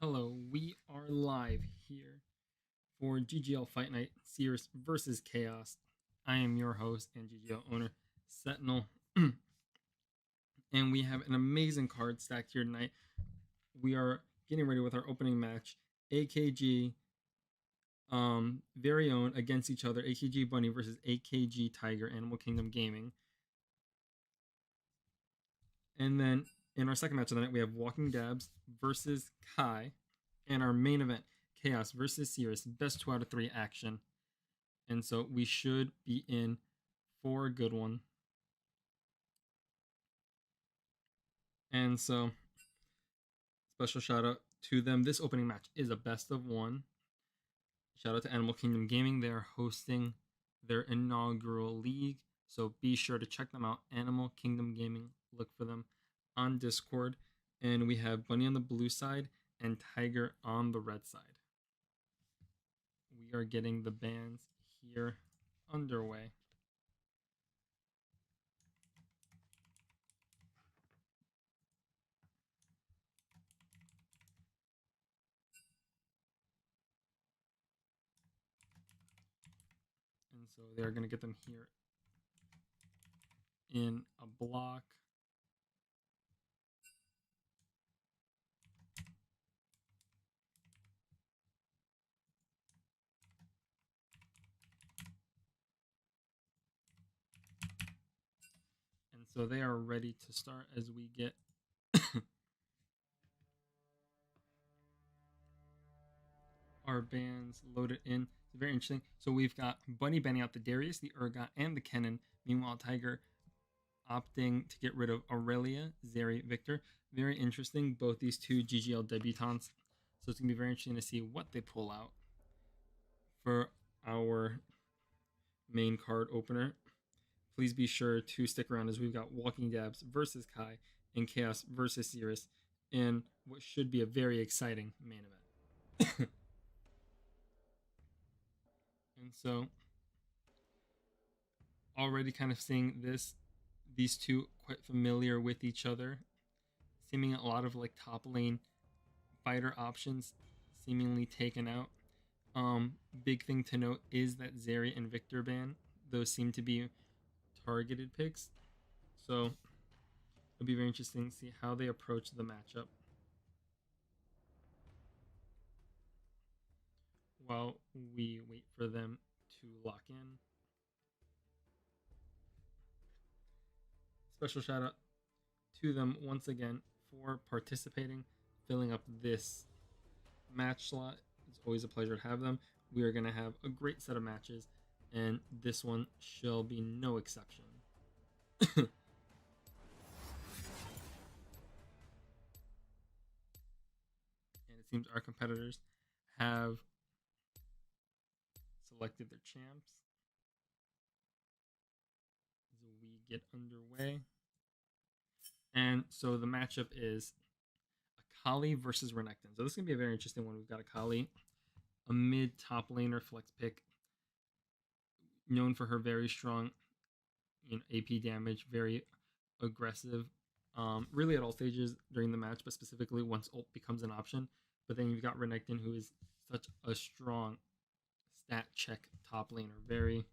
Hello, we are live here for GGL Fight Night Sirus versus Chaos. I am your host and GGL owner, Sentinel, and we have an amazing card stacked here tonight. We are getting ready with our opening match, AKG very own against each other, AKG Bunny versus AKG Tiger, Animal Kingdom Gaming. And then in our second match of the night, we have WalkingDabs versus Kai. And our main event, Chaos versus Sirus, best 2 out of 3 action. And so we should be in for a good one. And so, special shout out to them. This opening match is a best of 1. Shout out to Animal Kingdom Gaming. They are hosting their inaugural league. So be sure to check them out. Animal Kingdom Gaming. Look for them on Discord. And we have Bunny on the blue side and Tiger on the red side. We are getting the bands here underway. And so they're going to get them here in a block. And so they are ready to start as we get our bands loaded in. It's very interesting. So we've got Bunny banning out the Darius, the Urgot, and the Kennen. Meanwhile, Tiger opting to get rid of Aurelia, Zeri, Victor. Very interesting. Both these two GGL debutantes. So it's going to be very interesting to see what they pull out for our main card opener. Please be sure to stick around as we've got WalkingDabs versus Kai and Chaos versus Sirus in what should be a very exciting main event. And so already kind of seeing these two quite familiar with each other, seeming a lot of like top lane fighter options seemingly taken out. Big thing to note is that Zeri and Victor ban, those seem to be targeted picks. So it'll be very interesting to see how they approach the matchup. While we wait for them to lock in. Special shout out to them once again for participating, filling up this match slot. It's always a pleasure to have them. We are going to have a great set of matches, and this one shall be no exception. And it seems our competitors have selected their champs as we get underway. And so the matchup is Akali versus Renekton. So this is going to be a very interesting one. We've got Akali, a mid-top laner flex pick, known for her very strong AP damage, very aggressive, really at all stages during the match, but specifically once ult becomes an option. But then you've got Renekton, who is such a strong stat check top laner.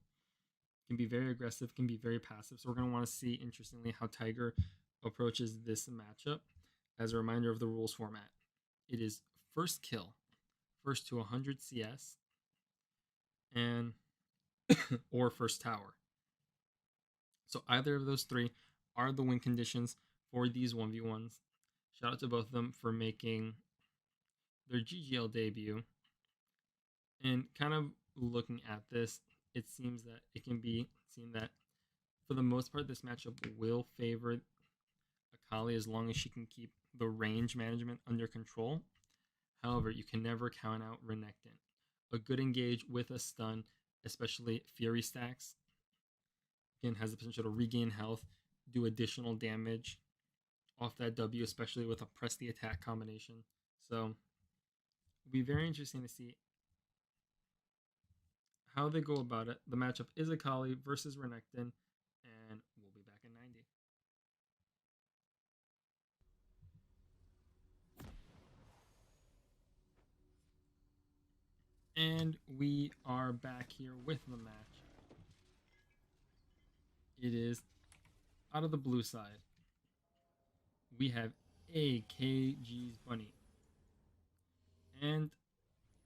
Can be very aggressive, can be very passive. So we're going to want to see, interestingly, how Tiger approaches this matchup. As a reminder of the rules format, it is first kill, first to 100 CS, and or first tower. So either of those three are the win conditions for these 1v1s. Shout out to both of them for making their GGL debut. And kind of looking at this, it seems that it can be seen that for the most part, this matchup will favor Akali as long as she can keep the range management under control. However, you can never count out Renekton. A good engage with a stun, especially Fury stacks, again, has the potential to regain health, do additional damage off that W, especially with a press the attack combination. So it'll be very interesting to see how they go about it. The matchup is Akali versus Renekton, and we'll be back in 90. And we are back here with the match. It is out of the blue side. We have AKG's Bunny. And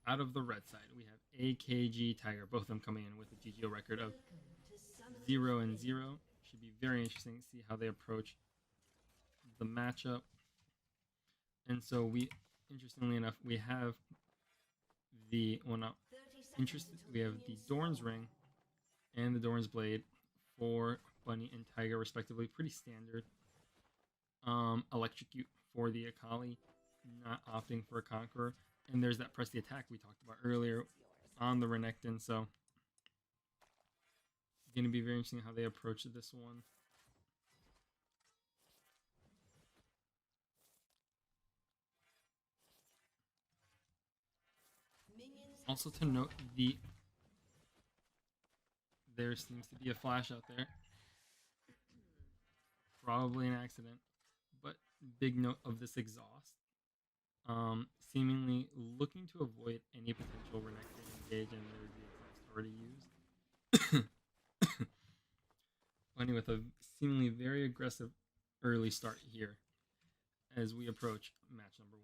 out of the red side, we have AKG Tiger. Both of them coming in with a GGL record of 0-0. Should be very interesting to see how they approach the matchup. And so interestingly enough, we have the we have the Dorn's Ring and the Dorn's Blade for Bunny and Tiger respectively. Pretty standard. Electrocute for the Akali, not opting for a Conqueror. And there's that press the attack we talked about earlier on the Renekton. So going to be very interesting how they approach this one. Also to note, there seems to be a flash out there. Probably an accident, but big note of this exhaust. Seemingly looking to avoid any potential Renekton engage, and there's the exhaust already used. Bunny with a seemingly very aggressive early start here as we approach match number 1.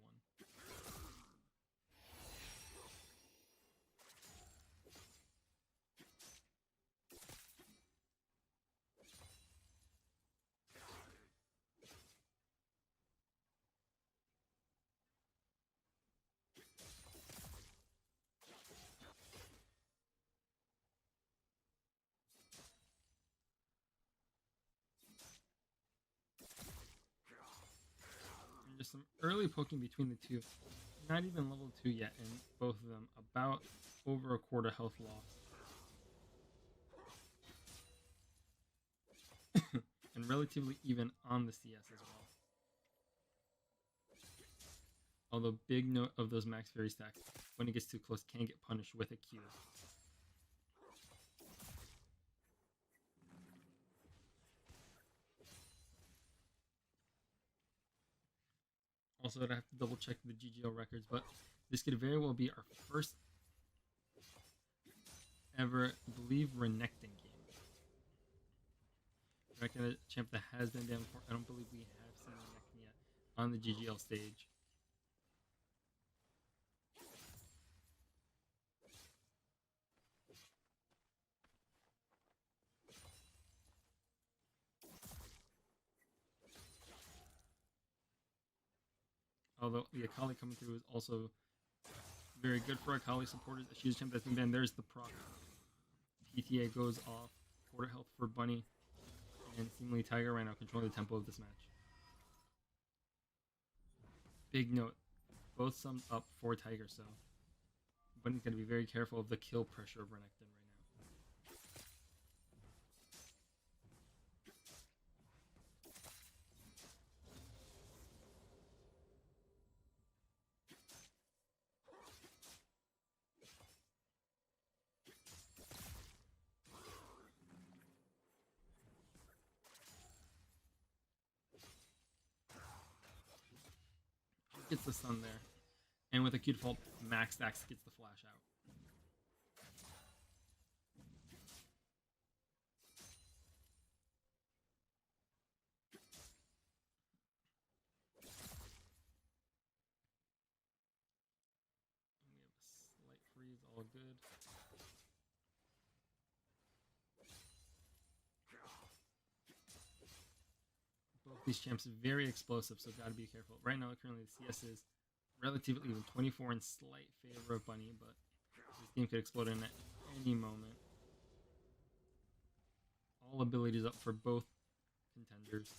Just some early poking between the two. Not even level 2 yet, and both of them about over a quarter health loss. And relatively even on the CS as well. Although big note of those max fairy stacks, when it gets too close, can get punished with a Q. Also, I'd have to double check the GGL records, but this could very well be our first ever, I believe, Renekton game. Renekton, a champ that has been down before. I don't believe we have seen Renekton yet on the GGL stage. Although the Akali coming through is also very good for Akali supporters. She's a champ that's been banned. There's the proc. PTA goes off. Quarter health for Bunny. And seemingly Tiger right now controlling the tempo of this match. Big note. Both sums up for Tiger, so Bunny's going to be very careful of the kill pressure of Renekton right now. Gets the stun there. And with a Q default, Max Dax gets the flash out. And we have a slight freeze, all good. Both these champs are very explosive, so gotta be careful. Right now, currently the CS is relatively even, 24 in slight favor of Bunny, but this game could explode in at any moment. All abilities up for both contenders.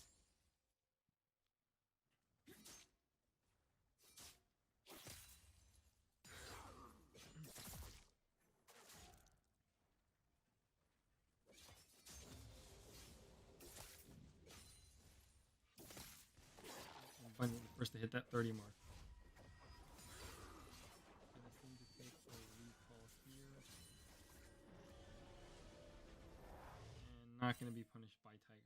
Bunny the first to hit that 30 mark. Gonna seem to take a recall here. And not gonna be punished by Tiger.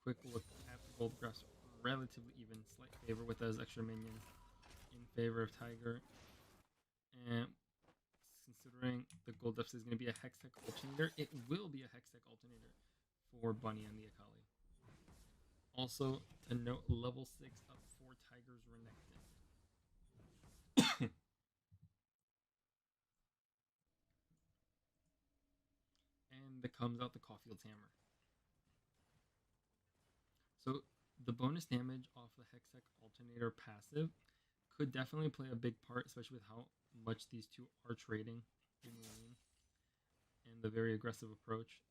quick look at the gold graphs. Relatively even, slight favor with those extra minions in favor of Tiger. And considering the gold depths is going to be a Hextech alternator, it will be a Hextech alternator for Bunny and the Akali. Also, to note, level 6 up for Tiger's Renekton. And that comes out the Caulfield's Hammer. So the bonus damage off the Hextech Alternator passive could definitely play a big part, especially with how much these two are trading in lane and the very aggressive approach.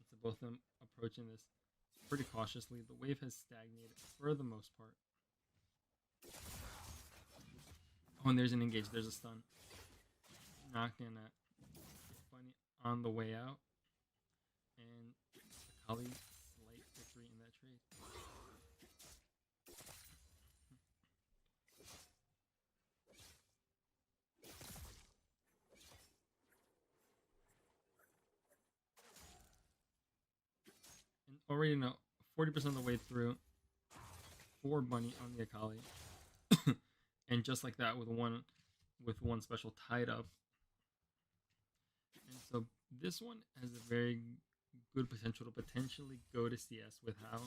So both of them approaching this pretty cautiously. The wave has stagnated for the most part. Oh, and there's an engage. There's a stun. Not gonna Bunny on the way out. And Akali slight victory in that trade. And already know 40% of the way through for Bunny on the Akali. And just like that, with one special tied up. And so this one has a very good potential to potentially go to CS with how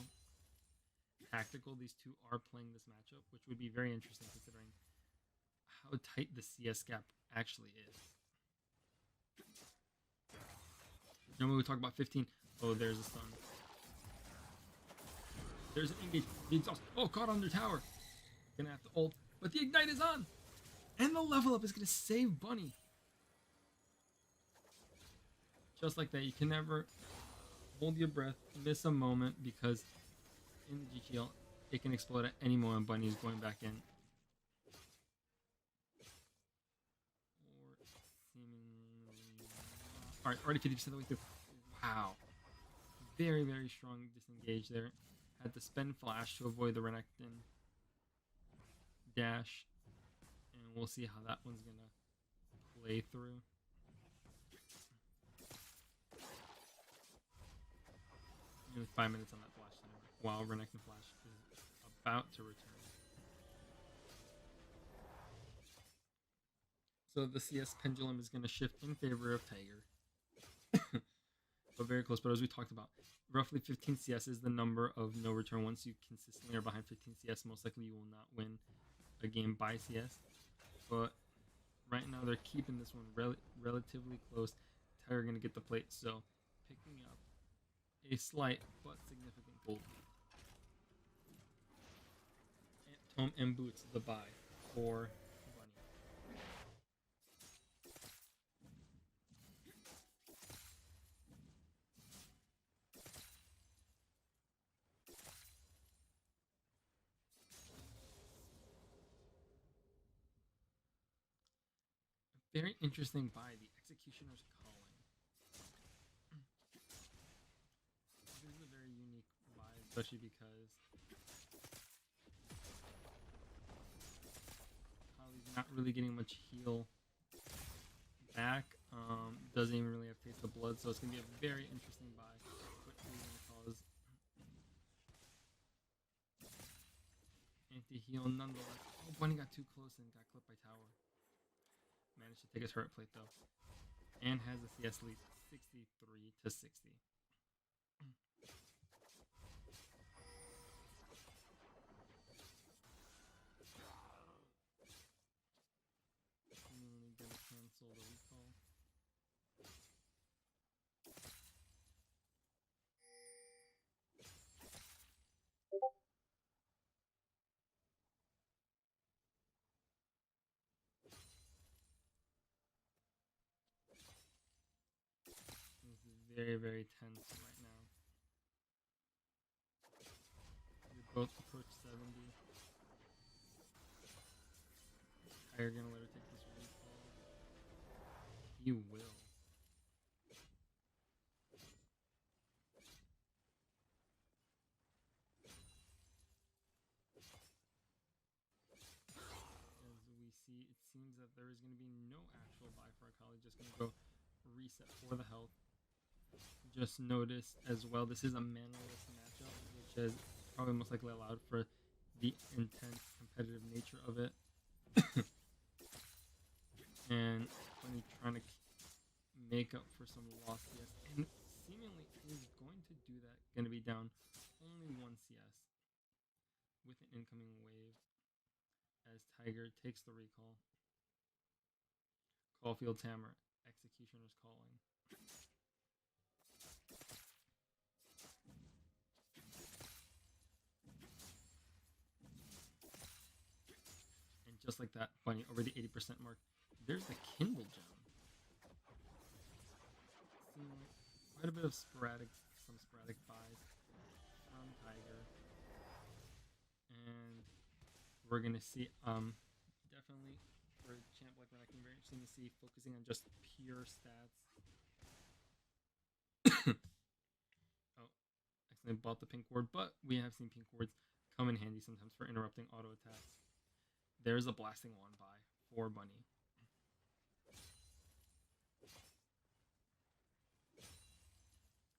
tactical these two are playing this matchup, which would be very interesting considering how tight the CS gap actually is. Normally we talk about 15. Oh, there's a stun. There's an engage. The exhaust. Oh, caught on their tower. Gonna have to ult. But the ignite is on. And the level up is gonna save Bunny. Just like that, you can never hold your breath, miss a moment, because in the GGL, it can explode at any moment. Bunny is going back in. Alright, already 50% of the way through. Wow. Very, very strong disengage there. Had to spend flash to avoid the Renekton dash. And we'll see how that one's gonna play through. Nearly 5 minutes on that flash time, while Renekton flash is about to return. So the CS pendulum is going to shift in favor of Tiger. But very close. But as we talked about, roughly 15 CS is the number of no return. Once you consistently are behind 15 CS, most likely you will not win a game by CS. But right now they're keeping this one relatively close. Tiger going to get the plate, so picking up a slight but significant gold lead. Tome and Boots the buy for Bunny. Very interesting buy, the Executioner's Calling. This is a very unique buy, especially because Holly's not really getting much heal back. Doesn't even really have Taste of Blood, so it's going to be a very interesting buy. Quickly going to cause anti-heal nonetheless. Oh, Bunny got too close and got clipped by tower. Managed to take his turret plate though. And has a CS lead 63 to 60. Seemingly gonna cancel the recall. This is very, very tense right now. They both approach 70. Tiger gonna let her take this recall? He will. As we see, it seems that there is going to be no actual buy for Akali. Just going to go reset for the health. Just notice as well, this is a manaless matchup, which is probably most likely allowed for the intense competitive nature of it. And Bunny trying to make up for some lost CS, and seemingly is going to do that. Going to be down only 1 CS with an incoming wave as Tiger takes the recall. Caulfield's hammer, Executioner's calling. And just like that, Bunny over the 80% mark. There's the Kindle Gem. Seeing quite a bit of some sporadic buys from Tiger. And we're going to see, definitely for a champ like Renekton, very interesting to see, focusing on just pure stats. Oh, accidentally bought the pink ward, but we have seen pink wards come in handy sometimes for interrupting auto attacks. There's a blasting wand buy for Bunny.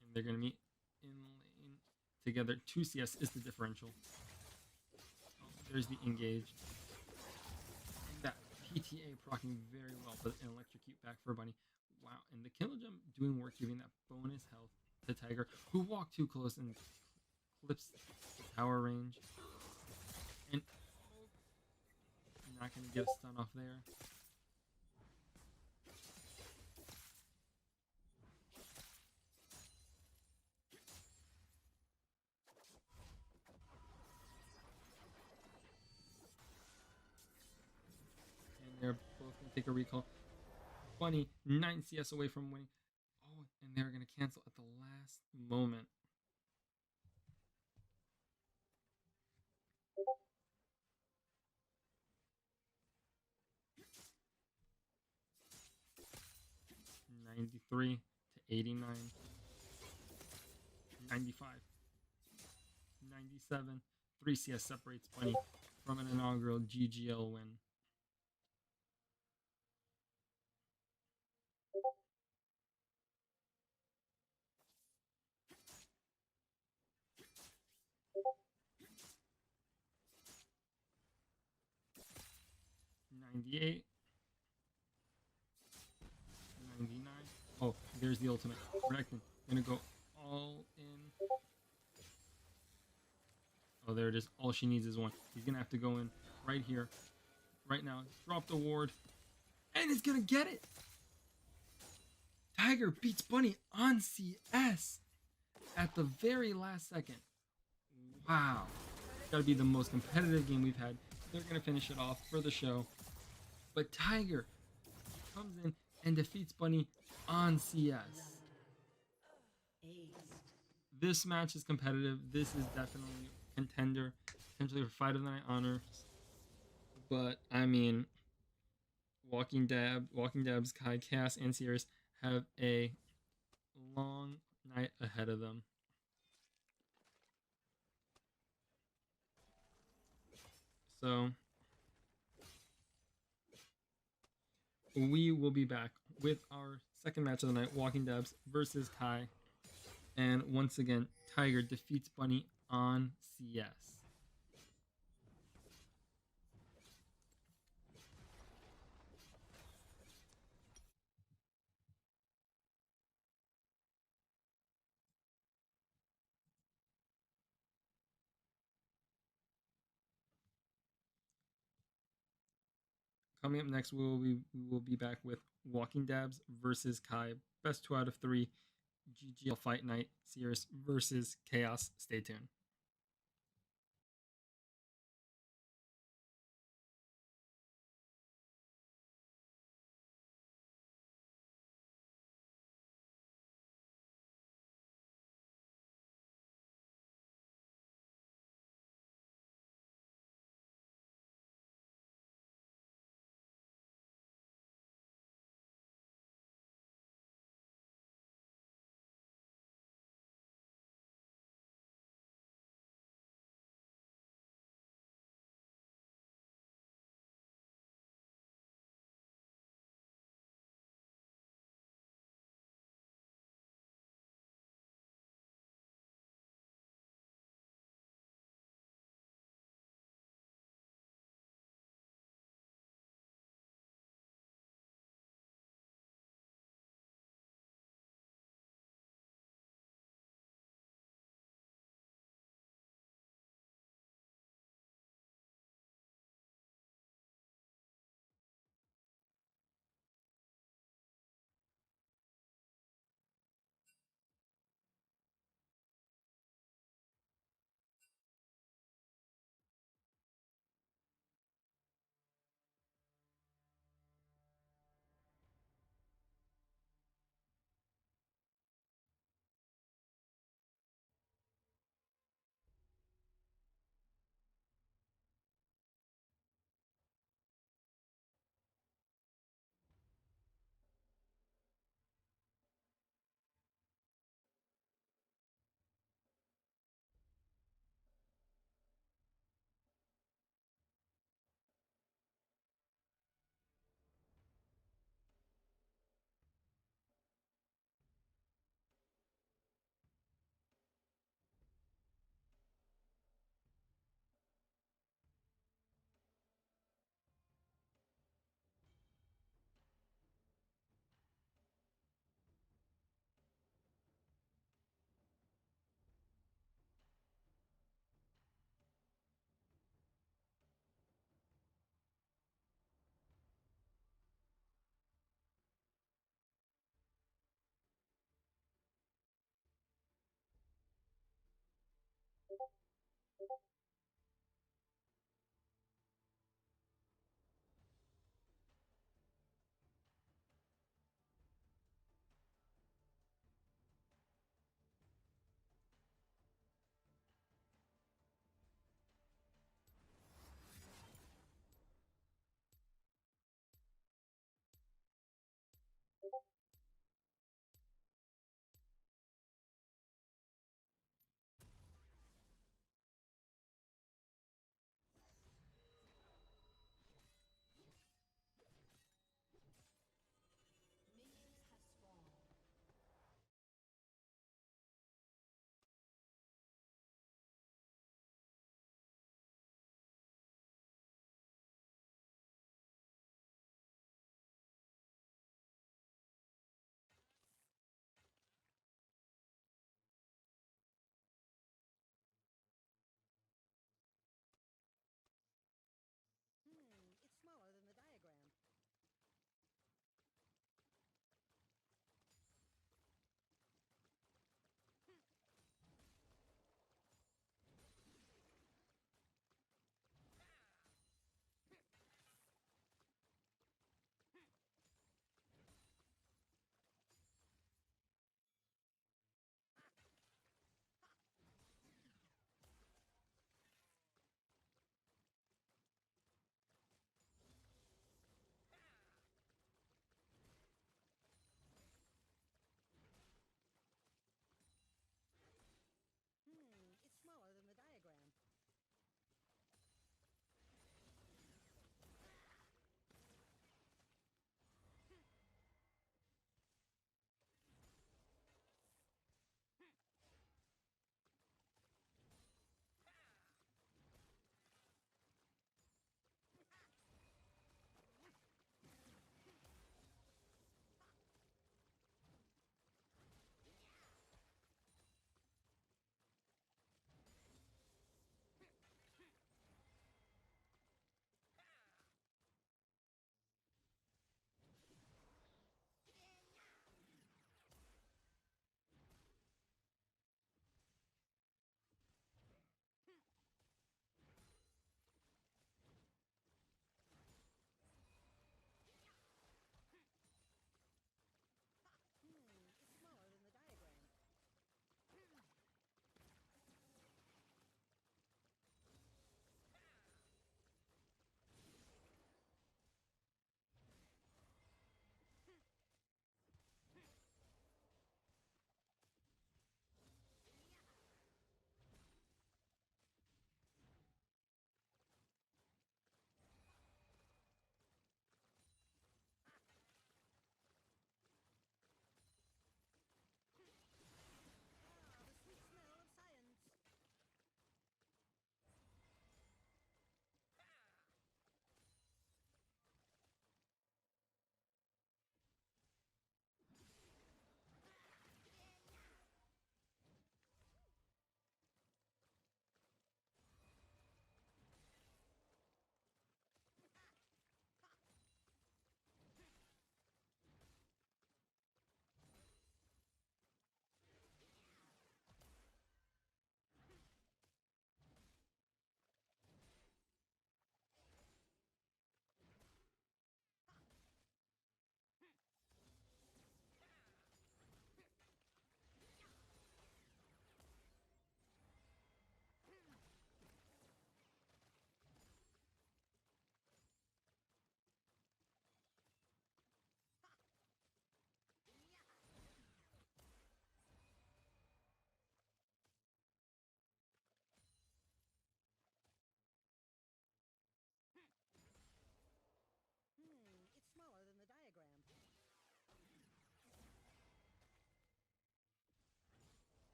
And they're going to meet in lane together. 2 CS is the differential. Oh, there's the engage. And that PTA proccing very well, but an electrocute back for Bunny. Wow, and the Kindle Gem doing work, giving that bonus health to Tiger, who walked too close and clips the tower range. And not going to get a stun off there. And they're both going to take a recall. Bunny, 9 CS away from winning. Oh, and they're going to cancel at the last moment. $93 to $89. 95. 97. 3 CS separates Bunny from an inaugural GGL win. $98. $99. Oh, there's the ultimate. Renekton gonna go all in. Oh, there it is. All she needs is 1. He's gonna have to go in right here, right now. Drop the ward, and he's gonna get it. Tiger beats Bunny on CS at the very last second. Wow. It's gotta be the most competitive game we've had. They're gonna finish it off for the show. But Tiger comes in and defeats Bunny on CS. This match is competitive. This is definitely a contender, potentially for Fight of the Night honors. But I mean, WalkingDabs, Kai, Chaos, and Sirus have a long night ahead of them. So we will be back with our second match of the night, WalkingDabs versus Kai. And once again, Tiger defeats Bunny on CS. Coming up next, we will be back with WalkingDabs versus Kai. Best 2 out of 3 GGL Fight Night, Sirus versus Chaos. Stay tuned.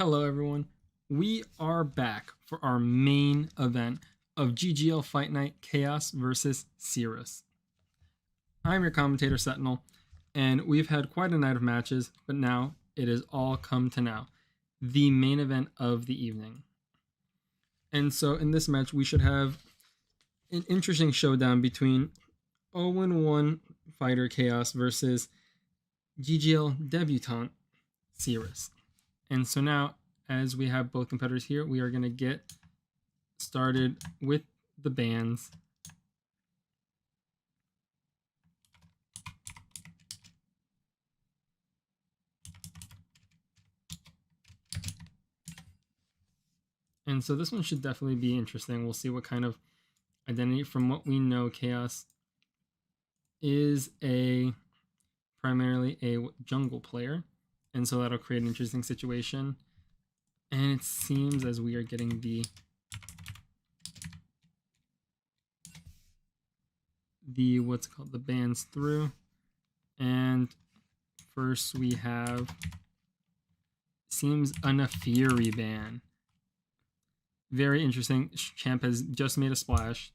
Hello everyone, we are back for our main event of GGL Fight Night Chaos versus Sirus. I'm your commentator Sentinel, and we've had quite a night of matches, but now it has all come to now, the main event of the evening. And so in this match, we should have an interesting showdown between 0-1 fighter Chaos versus GGL debutant Sirus. And so now, as we have both competitors here, we are going to get started with the bands. And so this one should definitely be interesting. We'll see what kind of identity. From what we know, Chaos is primarily a jungle player, and so that'll create an interesting situation. And it seems as we are getting the what's called the bands through, and first we have seems a Nefiri ban. Very interesting. Champ has just made a splash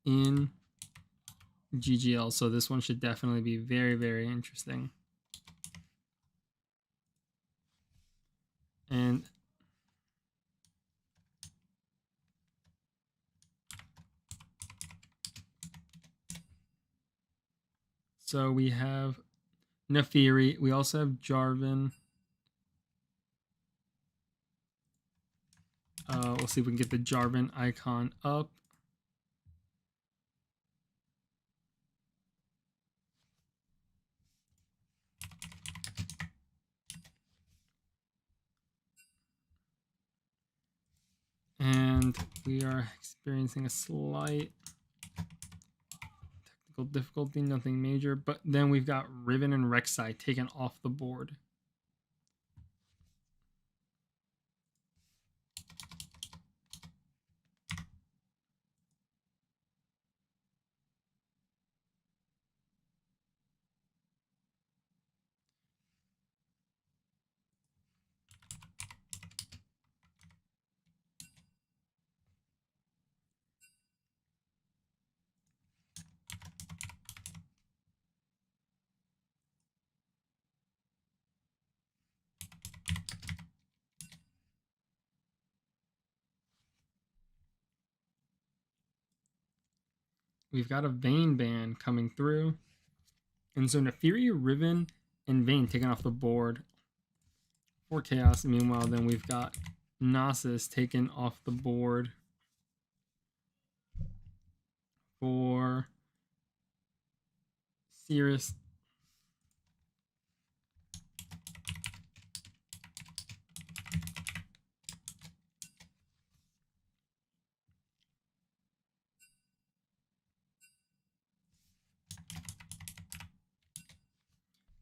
in GGL, so this one should definitely be very, very interesting. And so we have Nefiri. We also have Jarvan. We'll see if we can get the Jarvan icon up. And we are experiencing a slight technical difficulty, nothing major. But then we've got Riven and Rek'Sai taken off the board. We've got a Vayne ban coming through. And so Nefiri, Riven, and Vayne taken off the board for Chaos. Meanwhile, then we've got Nasus taken off the board for Sirus.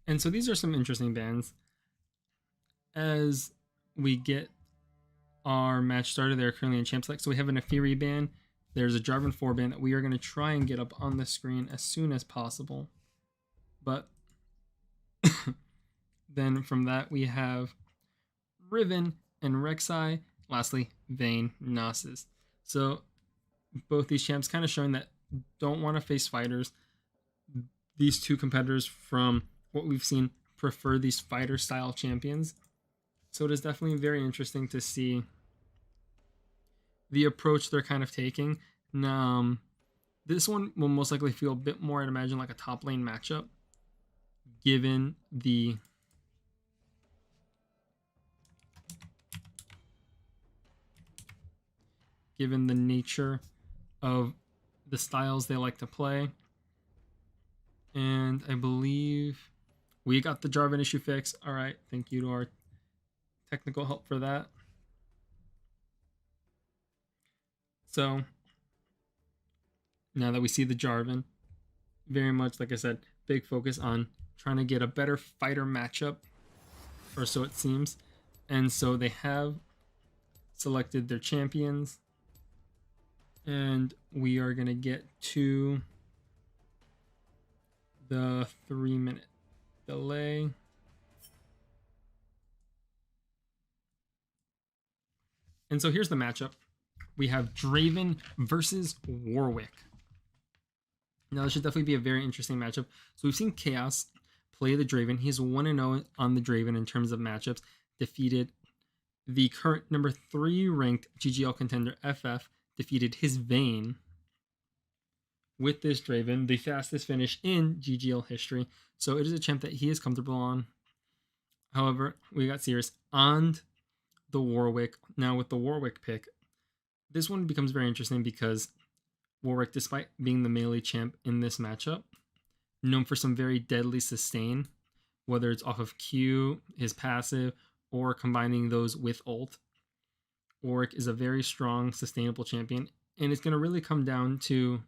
And so these are some interesting bans. As we get our match started, they're currently in champ select. So we have a Nefiri ban. There's a Jarvan 4 ban that we are going to try and get up on the screen as soon as possible. But then from that, we have Riven and Rek'Sai. Lastly, Vayne, Nasus. So both these champs kind of showing that don't want to face fighters. These two competitors, from what we've seen, prefer these fighter style champions. So it is definitely very interesting to see the approach they're kind of taking. This one will most likely feel a bit more, I'd imagine, like a top lane matchup, given the nature of the styles they like to play. And I believe we got the Jarvan issue fixed. All right, thank you to our technical help for that. So now that we see the Jarvan, very much, like I said, big focus on trying to get a better fighter matchup, or so it seems. And so they have selected their champions, and we are going to get to the 3-minute delay. And so here's the matchup. We have Draven versus Warwick. Now, this should definitely be a very interesting matchup. So we've seen Chaos play the Draven. He's 1-0 on the Draven in terms of matchups. Defeated the current number 3 ranked GGL contender FF. Defeated his Vayne with this Draven, the fastest finish in GGL history. So it is a champ that he is comfortable on. However, we got Sirus on the Warwick. Now with the Warwick pick, this one becomes very interesting because Warwick, despite being the melee champ in this matchup, known for some very deadly sustain, whether it's off of Q, his passive, or combining those with ult. Warwick is a very strong, sustainable champion, and it's going to really come down to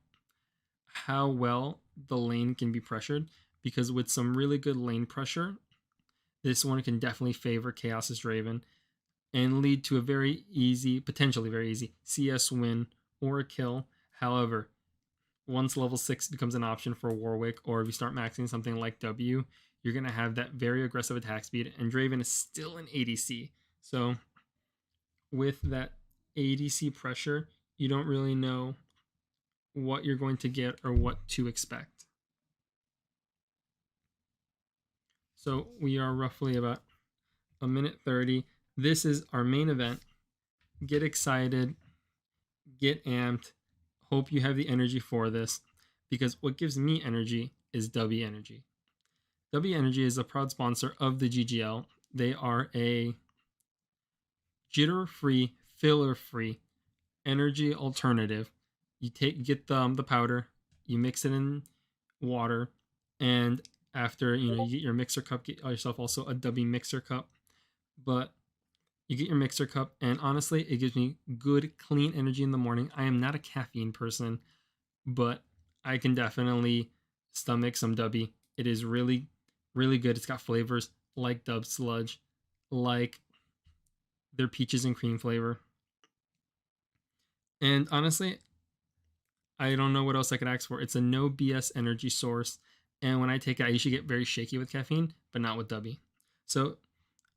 how well the lane can be pressured, because with some really good lane pressure, this one can definitely favor Chaos's Draven and lead to a very easy, potentially very easy, CS win or a kill. However, once level 6 becomes an option for Warwick, or if you start maxing something like W, you're going to have that very aggressive attack speed, and Draven is still an ADC. So with that ADC pressure, you don't really know what you're going to get or what to expect. So we are roughly about a minute 30. This is our main event. Get excited, get amped. Hope you have the energy for this, because what gives me energy is W Energy. W Energy is a proud sponsor of the GGL. They are a jitter-free, filler-free energy alternative. You get the powder, you mix it in water, and after you get your mixer cup, get yourself also a W mixer cup. But you get your mixer cup, and honestly, it gives me good, clean energy in the morning. I am not a caffeine person, but I can definitely stomach some W. It is really, really good. It's got flavors like Dub Sludge, like their peaches and cream flavor. And honestly, I don't know what else I could ask for. It's a no BS energy source. And when I take it, I usually get very shaky with caffeine, but not with W. So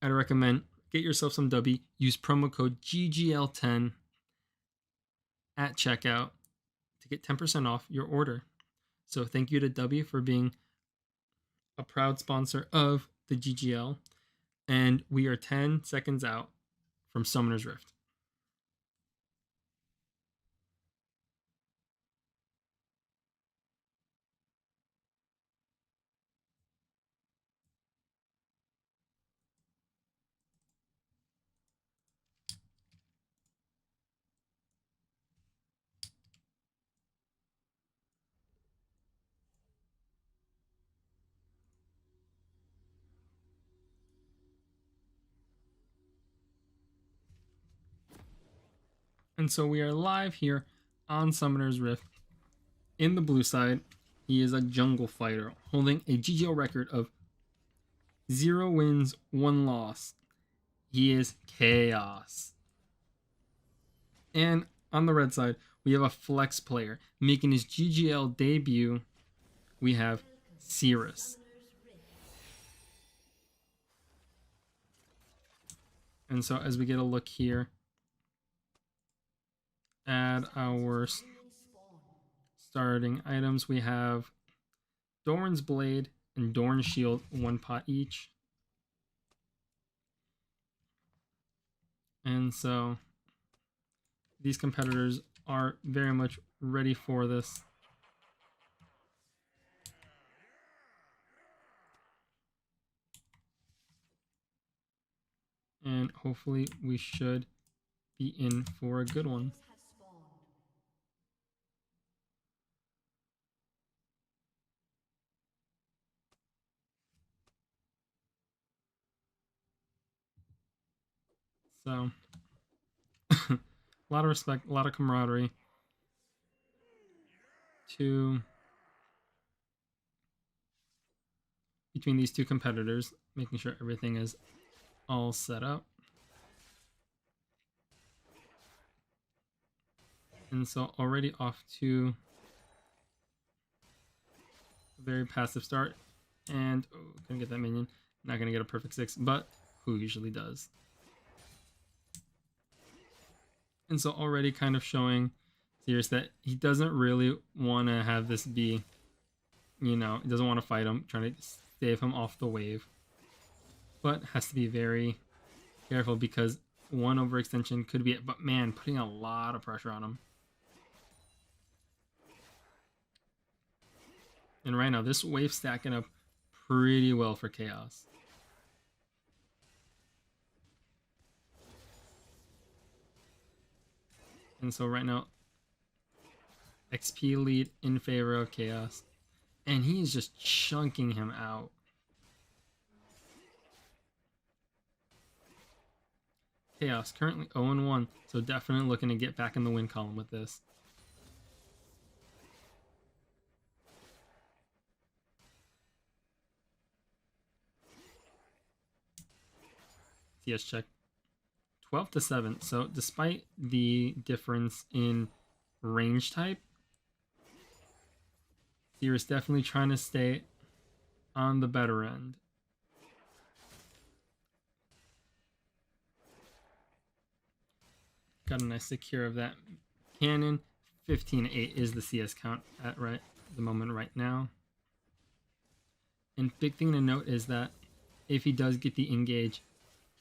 I'd recommend get yourself some W. Use promo code GGL10 at checkout to get 10% off your order. So thank you to W for being a proud sponsor of the GGL. And we are 10 seconds out from Summoner's Rift. And so we are live here on Summoner's Rift. In the blue side, he is a jungle fighter holding a GGL record of 0 wins, 1 loss. He is Chaos. And on the red side, we have a flex player making his GGL debut. We have Sirus. And so as we get a look here at our starting items, we have Doran's Blade and Doran's Shield, 1 pot each. And so these competitors are very much ready for this. And hopefully we should be in for a good one. So, a lot of respect, a lot of camaraderie between these two competitors, making sure everything is all set up. And so already off to a very passive start. And gonna get that minion. Not gonna get a perfect 6, but who usually does. And so already kind of showing Sirus that he doesn't really want to have this be, he doesn't want to fight him, trying to save him off the wave. But has to be very careful because one overextension could be it. But man, putting a lot of pressure on him. And right now, this wave stacking up pretty well for Chaos. And so right now, XP lead in favor of Chaos. And he is just chunking him out. Chaos currently 0-1, so definitely looking to get back in the win column with this. CS check. 12-7. So despite the difference in range type, Sirus definitely trying to stay on the better end. Got a nice secure of that cannon. 15-8 is the CS count at the moment right now. And big thing to note is that if he does get the engage,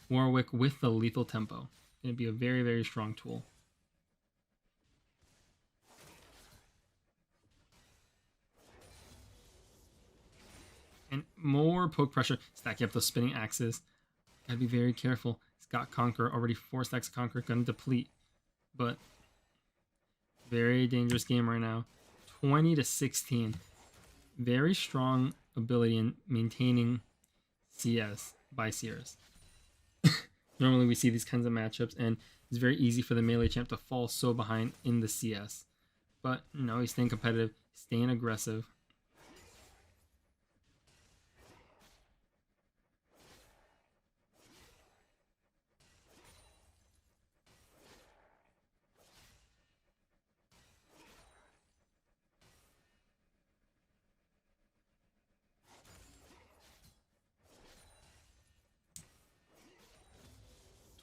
Warwick with the lethal tempo, going to be a very, very strong tool. And more poke pressure, stacking up those spinning axes. Gotta be very careful. He's got Conquer, already 4 stacks of Conquer, gonna deplete. But very dangerous game right now. 20-16. Very strong ability in maintaining CS by Sirus. Normally we see these kinds of matchups and it's very easy for the melee champ to fall so behind in the CS. But no, he's staying competitive, staying aggressive.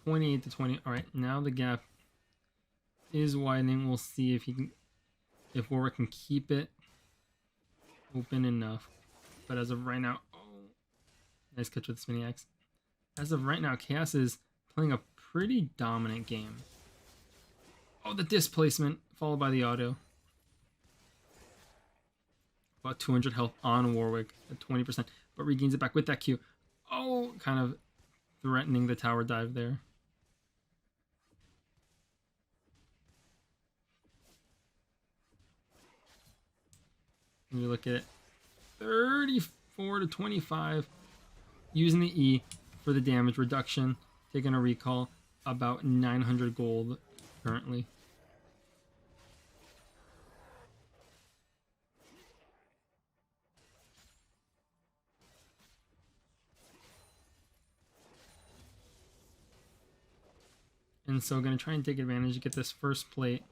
(28-20). All right, now the gap is widening. We'll see if Warwick can keep it open enough. But as of right now, nice catch with the spinning axe. As of right now, Chaos is playing a pretty dominant game. Oh, the displacement followed by the auto. About 200 health on Warwick at 20%, but regains it back with that Q. Oh, kind of threatening the tower dive there. And you look at it, 34-25, using the E for the damage reduction, taking a recall, about 900 gold currently. And so going to try and take advantage to get this first plate.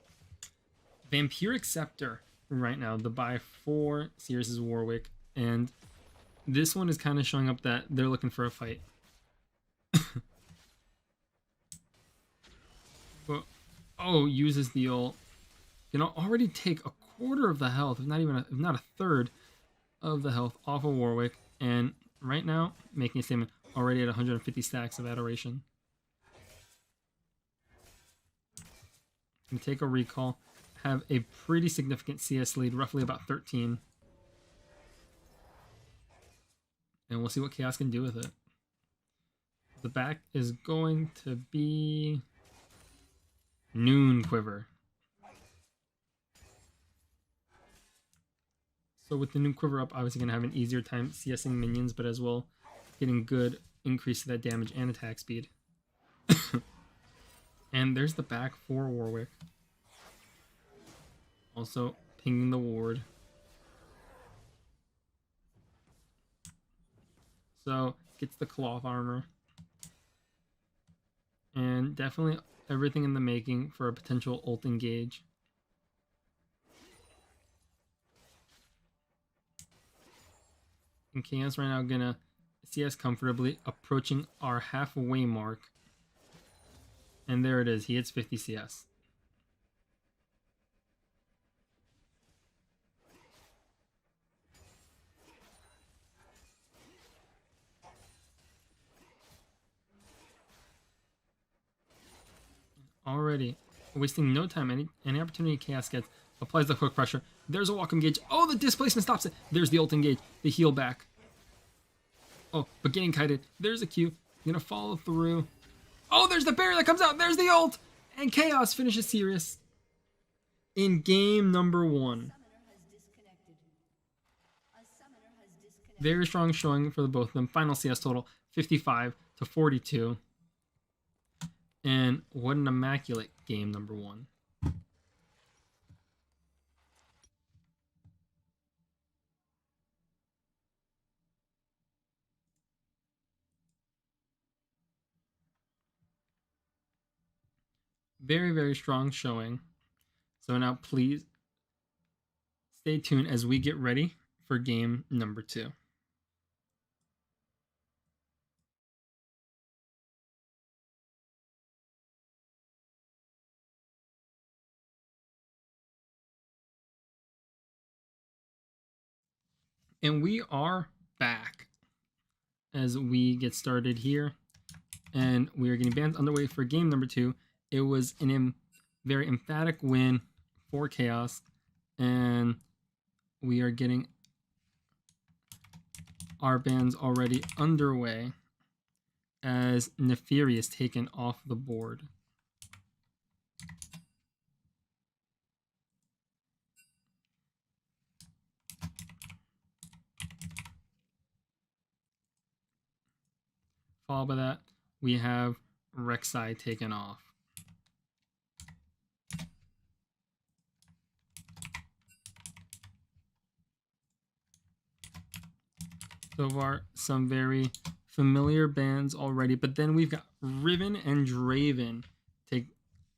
Vampiric Scepter right now, the buy for Sirus' Warwick. And this one is kind of showing up that they're looking for a fight. But, uses the ult. Already take a quarter of the health, if not a third of the health off of Warwick. And right now, making a statement, already at 150 stacks of Adoration. Can take a recall, have a pretty significant CS lead, roughly about 13. And we'll see what Chaos can do with it. The back is going to be Noon Quiver. So with the Noon Quiver up, obviously going to have an easier time CSing minions, but as well getting good increase to that damage and attack speed. And there's the back for Warwick. Also pinging the ward. So gets the cloth armor. And definitely everything in the making for a potential ult engage. And Chaos right now gonna CS comfortably, approaching our halfway mark. And there it is, he hits 50 CS. already wasting no time. Any opportunity Chaos gets, applies the quick pressure. There's a walk engage. Oh, the displacement stops it. There's the ult engage. The heal back. Oh, but getting kited. There's a Q. Gonna follow through. Oh, there's the barrier that comes out. There's the ult. And Chaos finishes Sirus in game number 1. Very strong showing for the both of them. Final CS total 55-42. And what an immaculate game number 1. Very, very strong showing. So now please stay tuned as we get ready for game number 2. And we are back as we get started here. And we are getting bans underway for game number 2. It was a very emphatic win for Chaos. And we are getting our bans already underway as Neferi is taken off the board. Followed by that, we have Rek'Sai taken off. So far, some very familiar bans already, but then we've got Riven and Draven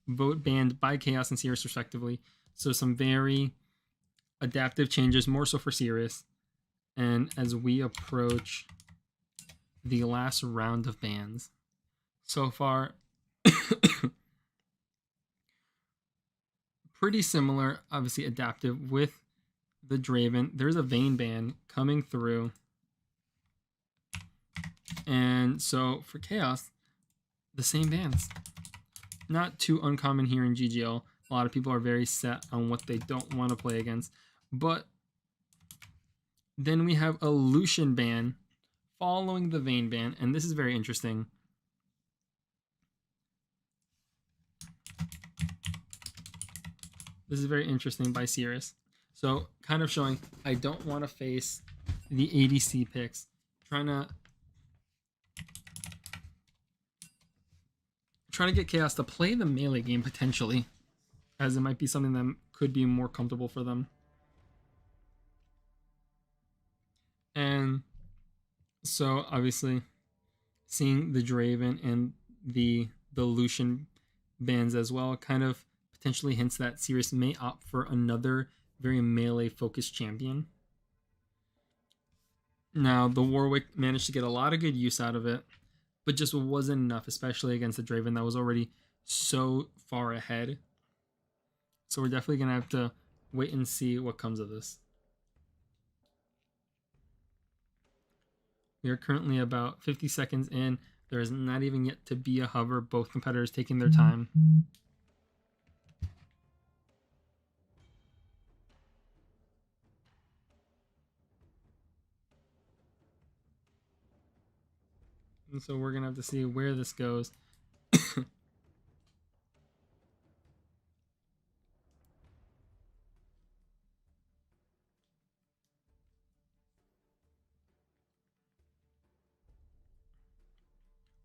both banned by Chaos and Sirus respectively. So some very adaptive changes, more so for Sirus. And as we approach the last round of bans, so far, pretty similar, obviously adaptive with the Draven. There's a Vayne ban coming through. And so for Chaos, the same bans. Not too uncommon here in GGL. A lot of people are very set on what they don't want to play against. But then we have a Lucian ban following the Vayne ban. And this is very interesting. This is very interesting by Sirus. So kind of showing I don't want to face the ADC picks. Trying to get Chaos to play the melee game potentially, as it might be something that could be more comfortable for them. And so obviously seeing the Draven and the Lucian bans as well kind of potentially hints that Sirus may opt for another very melee focused champion. Now the Warwick managed to get a lot of good use out of it, but just wasn't enough, especially against the Draven that was already so far ahead. So we're definitely going to have to wait and see what comes of this. We are currently about 50 seconds in. There is not even yet to be a hover. Both competitors taking their time. And so we're going to have to see where this goes.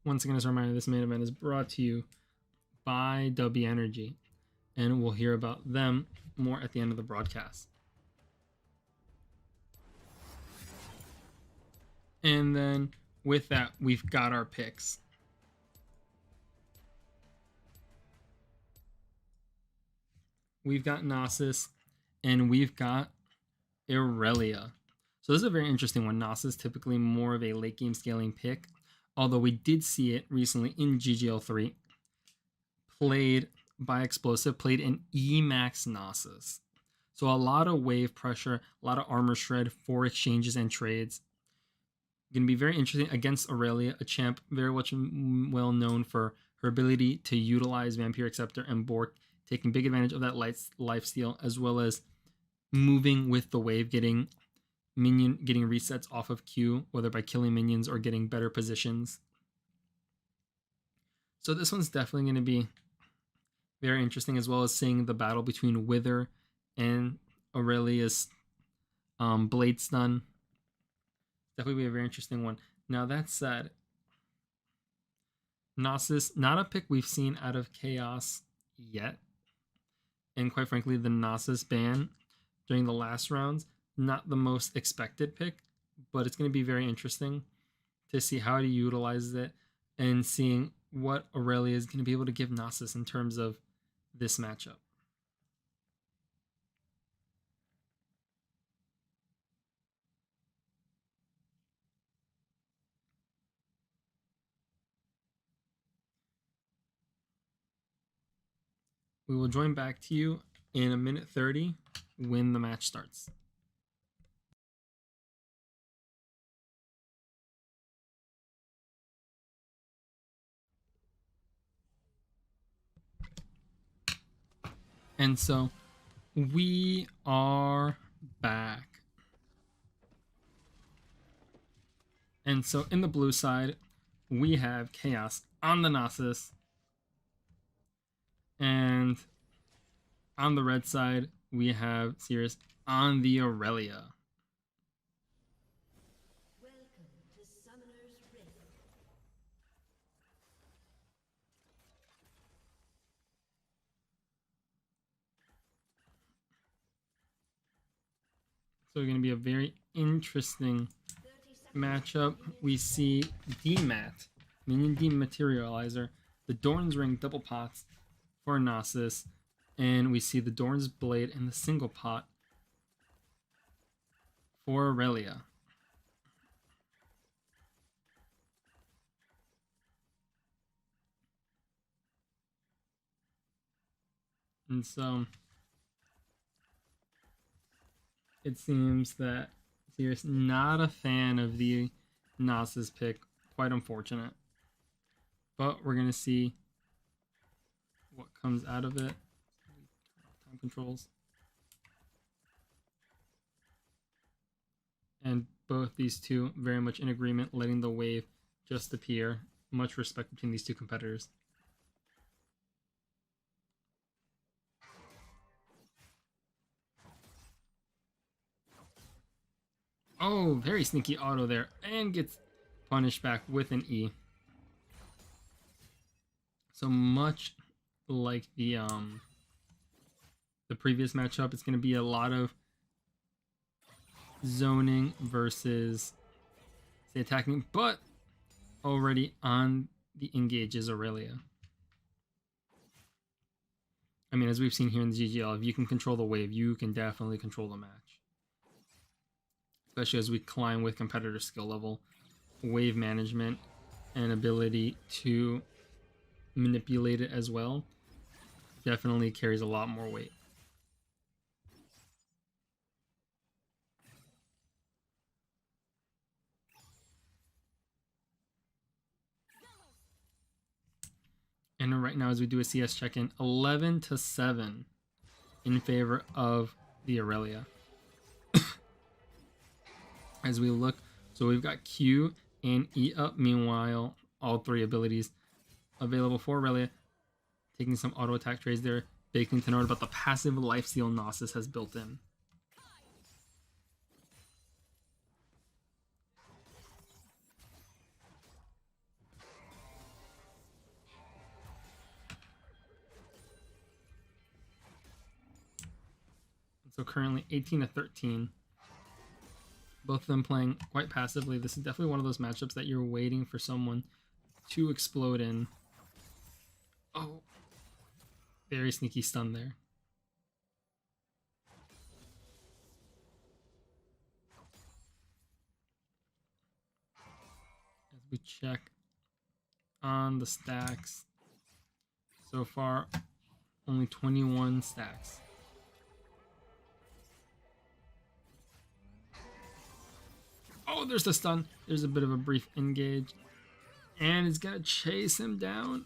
Once again, as a reminder, this main event is brought to you by W Energy, and we'll hear about them more at the end of the broadcast. And then with that, we've got our picks. We've got Nasus, and we've got Irelia. So this is a very interesting one. Nasus typically more of a late game scaling pick, although we did see it recently in GGL 3. Played by Explosive, played in Emax Nasus. So a lot of wave pressure, a lot of armor shred for exchanges and trades. Going to be very interesting against Irelia, a champ very much well known for her ability to utilize Vampire Acceptor and Bork, taking big advantage of that life steal, as well as moving with the wave, getting resets off of Q, whether by killing minions or getting better positions. So this one's definitely going to be very interesting, as well as seeing the battle between Wither and Aurelia's Blade Stun. Definitely be a very interesting one. Now that said, Gnosis, not a pick we've seen out of Chaos yet. And quite frankly, the Gnosis ban during the last rounds, not the most expected pick, but it's going to be very interesting to see how he utilizes it and seeing what Aurelia is going to be able to give Gnosis in terms of this matchup. We will join back to you in a minute 30 when the match starts. And so we are back. And so in the blue side, we have Chaos on the Gnosis. And on the red side, we have Sirus on the Aurelia. Welcome to Summoner's Rift. So going to be a very interesting matchup. We see DMAT, Minion Dematerializer, the Dorn's Ring double pots for Gnosis, and we see the Dorn's Blade and the single pot for Aurelia. And so it seems that Sirius not a fan of the Gnosis pick. Quite unfortunate. But we're going to see what comes out of it. Time controls. And both these two very much in agreement, letting the wave just appear. Much respect between these two competitors. Oh, very sneaky auto there, and gets punished back with an E. So much like the previous matchup, it's going to be a lot of zoning versus, say, attacking, but already on the engage is Aurelia. I mean, as we've seen here in the GGL, if you can control the wave, you can definitely control the match. Especially as we climb with competitor skill level, wave management, and ability to manipulate it as well definitely carries a lot more weight. And right now, as we do a CS check-in, 11-7 in favor of the Aurelia. As we look, so we've got Q and E up. Meanwhile, all three abilities available for Aurelia. Taking some auto attack trades there. Big thing to note about the passive lifesteal Gnosis has built in. So currently 18-13. Both of them playing quite passively. This is definitely one of those matchups that you're waiting for someone to explode in. Oh, very sneaky stun there. As we check on the stacks, so far only 21 stacks. Oh, there's the stun. There's a bit of a brief engage. And it's going to chase him down.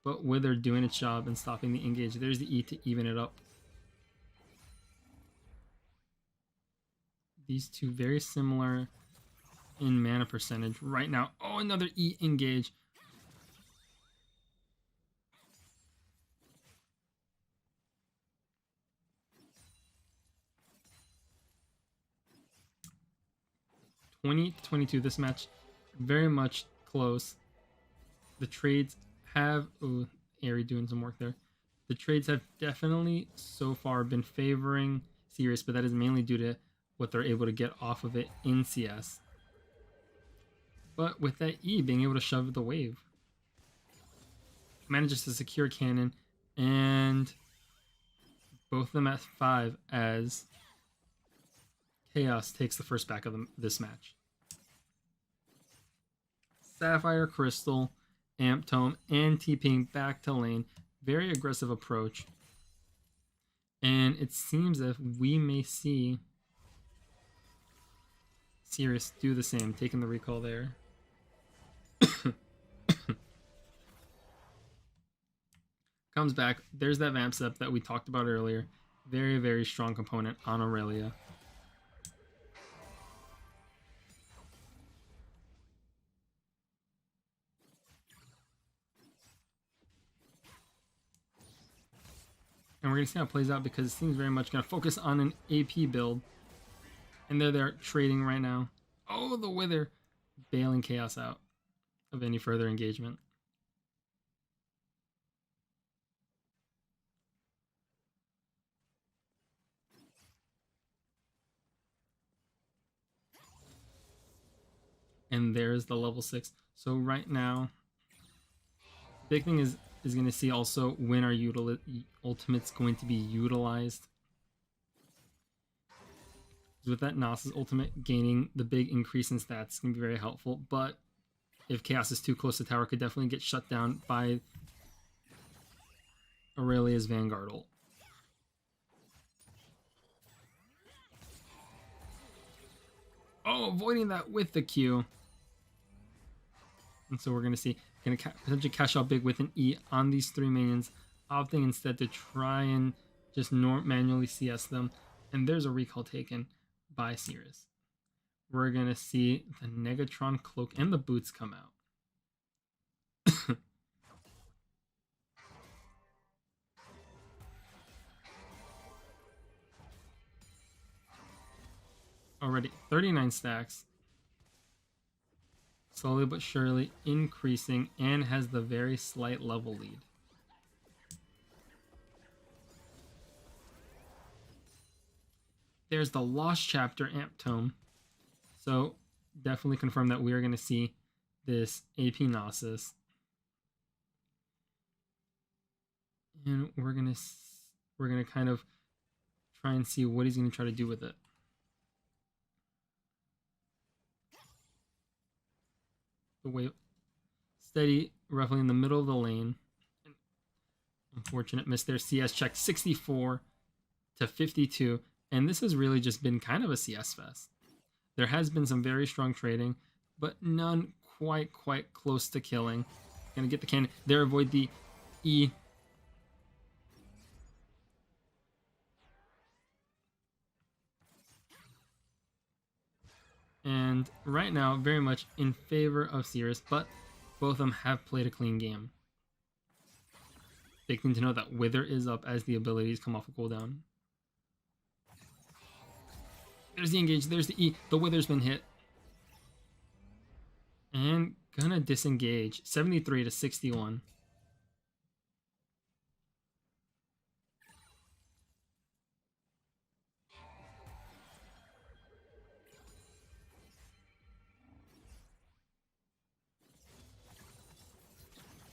but Wither doing its job and stopping the engage. There's the E to even it up. These two very similar in mana percentage right now. Oh, another E engage. (20-22). This match very much close. The trades have Aerie doing some work there. The trades have definitely so far been favoring Sirus, but that is mainly due to what they're able to get off of it in CS. But with that E being able to shove the wave, manages to secure cannon, and both of them at 5 as Chaos takes the first back of this match. Sapphire, Crystal, Amp Tome, and TPing back to lane. Very aggressive approach. And it seems that we may see Sirus do the same, taking the recall there. Comes back. There's that vamp step that we talked about earlier. Very, very strong component on Aurelia. And we're going to see how it plays out because it seems very much going to focus on an AP build. And they're trading right now. Oh, the Wither bailing Chaos out of any further engagement. And there's the level 6. So right now, big thing is going to see also when our ultimate's going to be utilized. With that Nasus ultimate gaining the big increase in stats is going to be very helpful. But if Chaos is too close to tower, could definitely get shut down by Aurelia's Vanguard ult. Oh, avoiding that with the Q. And so we're going to see, going to potentially cash out big with an E on these 3 minions, opting instead to try and just manually CS them. And there's a recall taken by Sirus. We're going to see the Negatron cloak and the boots come out. Already 39 stacks. Slowly but surely increasing and has the very slight level lead. There's the Lost Chapter Amp Tome. So definitely confirm that we are going to see this AP Nasus. And we're going to kind of try and see what he's going to try to do with it. The wave steady roughly in the middle of the lane. Unfortunate miss there. CS check 64 to 52. And this has really just been kind of a CS fest. There has been some very strong trading, but none quite close to killing. Gonna get the cannon. There, avoid the E. And right now, very much in favor of Sirus, but both of them have played a clean game. Big thing to know that Wither is up as the abilities come off a cooldown. There's the engage, there's the E. The Wither's been hit. And gonna disengage. 73 to 61.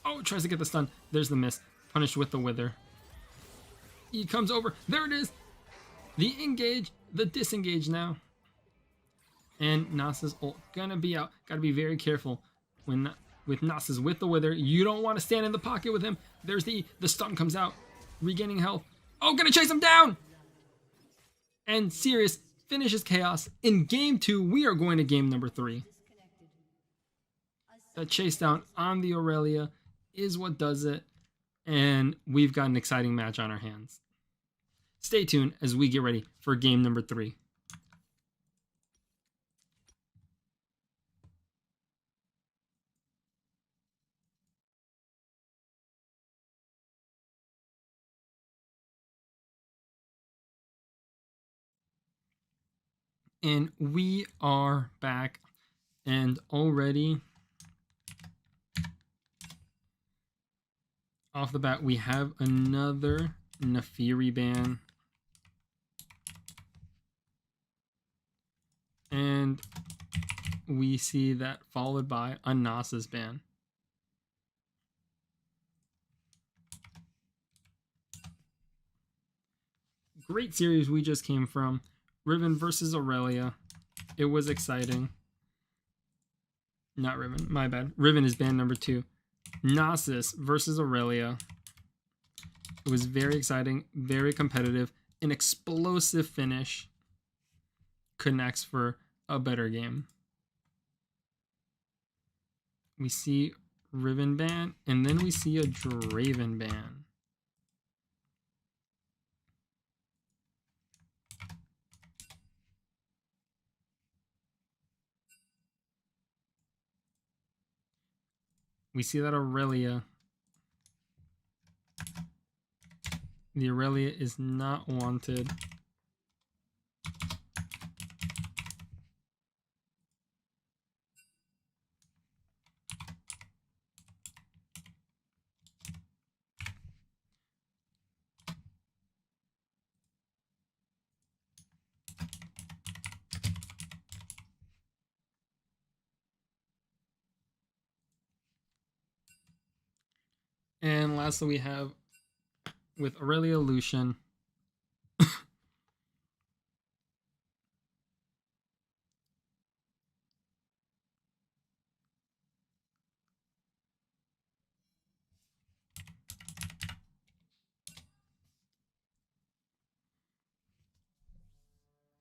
Oh, tries to get the stun. There's the miss. Punished with the Wither. E comes over. There it is. The engage. The disengage now. And Nasus ult gonna be out. Gotta be very careful when with Nasus with the Wither. You don't want to stand in the pocket with him. There's the stun comes out. Regaining health. Oh, gonna chase him down. And Sirus finishes Chaos. In game 2, we are going to game number 3. That chase down on the Aurelia is what does it. And we've got an exciting match on our hands. Stay tuned as we get ready for game number 3. And we are back, and already off the bat we have another Nefiri ban, and we see that followed by a Nasus ban. Great series we just came from. Riven versus Aurelia. It was exciting. Not Riven, my bad. Riven is ban number 2. Nasus versus Aurelia. It was very exciting, very competitive, an explosive finish. Connects for a better game. We see Riven ban, and then we see a Draven ban. We see that Aurelia, the Aurelia is not wanted. And lastly, we have with Aurelia Lucian.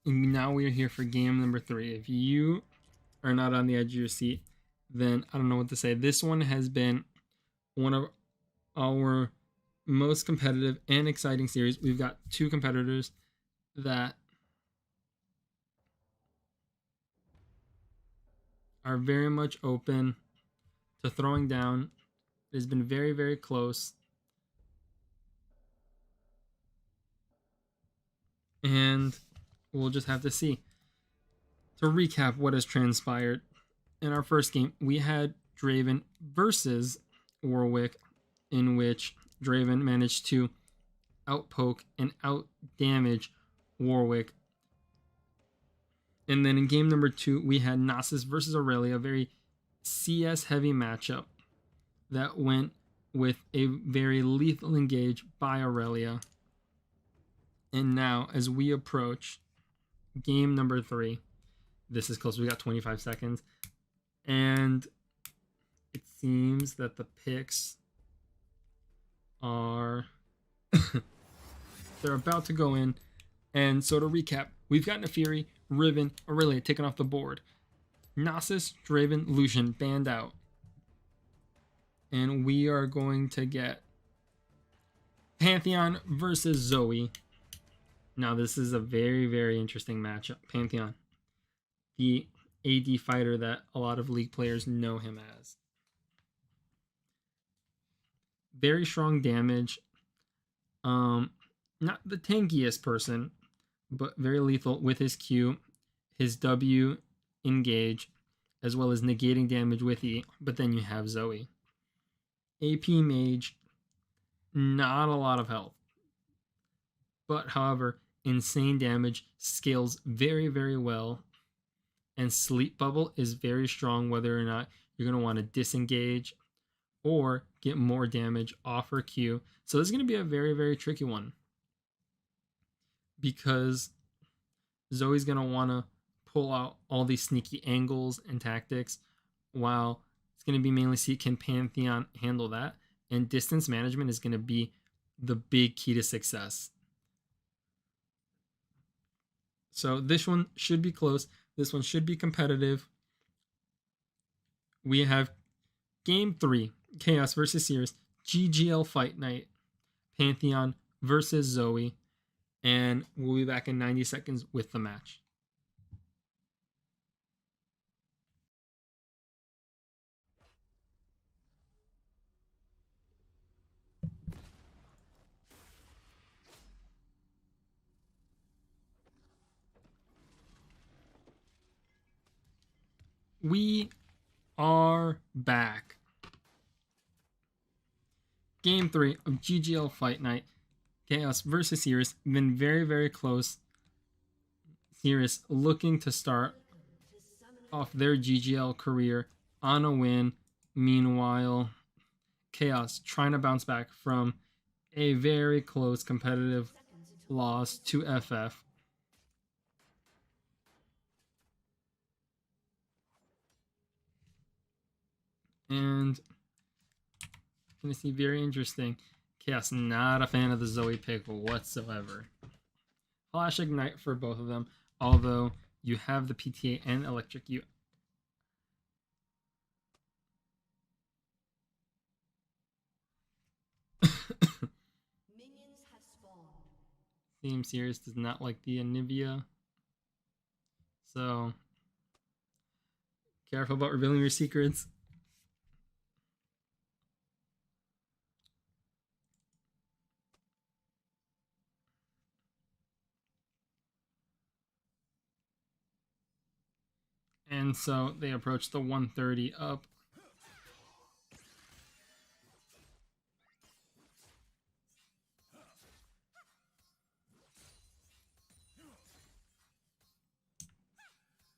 And now we are here for game number 3. If you are not on the edge of your seat, then I don't know what to say. This one has been one of our most competitive and exciting series. We've got 2 competitors that are very much open to throwing down. It has been very, very close. And we'll just have to see. To recap what has transpired, in our first game, we had Draven versus Warwick, in which Draven managed to outpoke and outdamage Warwick. And then in game number 2, we had Nasus versus Aurelia, a very CS heavy matchup that went with a very lethal engage by Aurelia. And now, as we approach game number 3, this is close. We got 25 seconds. And it seems that the picks are... they're about to go in. And so to recap, we've got Nefiri, Riven, Aurelia taken off the board. Nasus, Draven, Lucian banned out. And we are going to get Pantheon versus Zoe. Now this is a very, very interesting matchup. Pantheon, the AD fighter that a lot of League players know him as. Very strong damage. Not the tankiest person, but very lethal with his Q, his W engage, as well as negating damage with E. But then you have Zoe. AP mage, not a lot of health. But however, insane damage, scales very, very well. And Sleep Bubble is very strong whether or not you're going to want to disengage or get more damage off her Q. So this is going to be a very, very tricky one. Because Zoe's going to want to pull out all these sneaky angles and tactics, while it's going to be mainly see can Pantheon handle that. And distance management is going to be the big key to success. So this one should be close. This one should be competitive. We have game 3, Chaos versus Sirus, GGL Fight Night, Pantheon versus Zoe, and we'll be back in 90 seconds with the match. We are back. Game 3 of GGL Fight Night. Chaos versus Sirus. Been very, very close. Sirus looking to start off their GGL career on a win. Meanwhile, Chaos trying to bounce back from a very close competitive loss to FF. And gonna see very interesting. Chaos not a fan of the Zoe pick whatsoever. Flash Ignite for both of them, although you have the PTA and Electric U. Minions have spawned. Team Sirius does not like the Anivia, so careful about revealing your secrets. And so they approach the 130 up.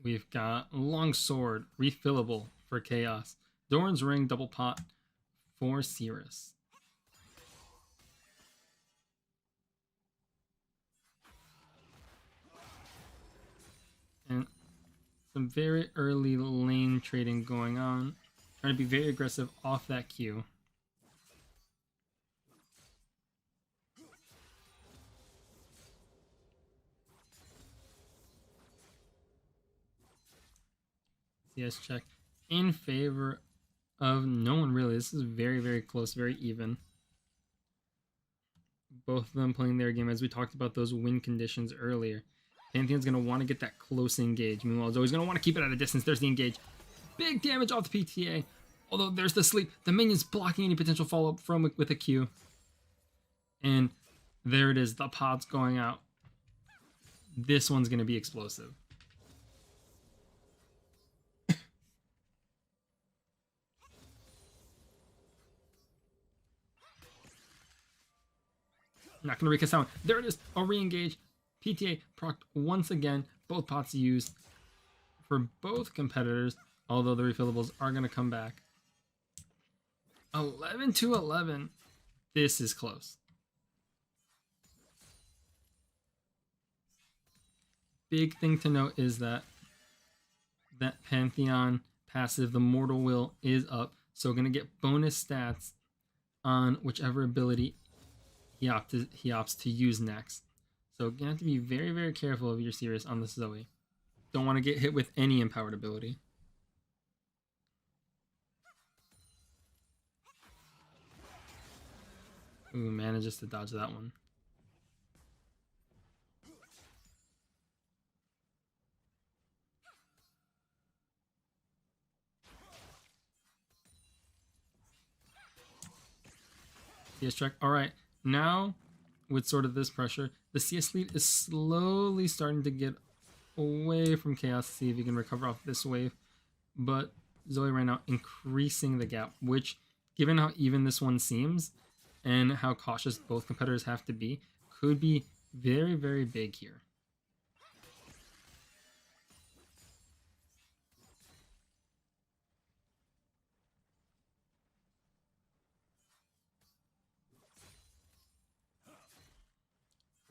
We've got Longsword, refillable for Chaos. Doran's Ring, double pot for Sirus. And some very early lane trading going on. Trying to be very aggressive off that Q. CS check in favor of no one really. This is very, very close, very even. Both of them playing their game as we talked about those win conditions earlier. Pantheon's going to want to get that close engage. Meanwhile, Zoe's going to want to keep it at a distance. There's the engage. Big damage off the PTA. Although there's the sleep. The minion's blocking any potential follow-up from with a Q. And there it is. The pot's going out. This one's going to be explosive. Not going to recast that one. There it is. A re-engage. PTA procced once again. Both pots used for both competitors, although the refillables are going to come back. 11 to 11. This is close. Big thing to note is that Pantheon passive, the Mortal Will, is up. So going to get bonus stats on whichever ability he opts to use next. So you have to be very, very careful of your Sirus on this Zoe. Don't want to get hit with any empowered ability. Ooh, manages to dodge that one. CS check. All right, now with sort of this pressure, the CS lead is slowly starting to get away from Chaos to see if he can recover off this wave. But Zoe right now increasing the gap, which, given how even this one seems and how cautious both competitors have to be, could be very, very big here.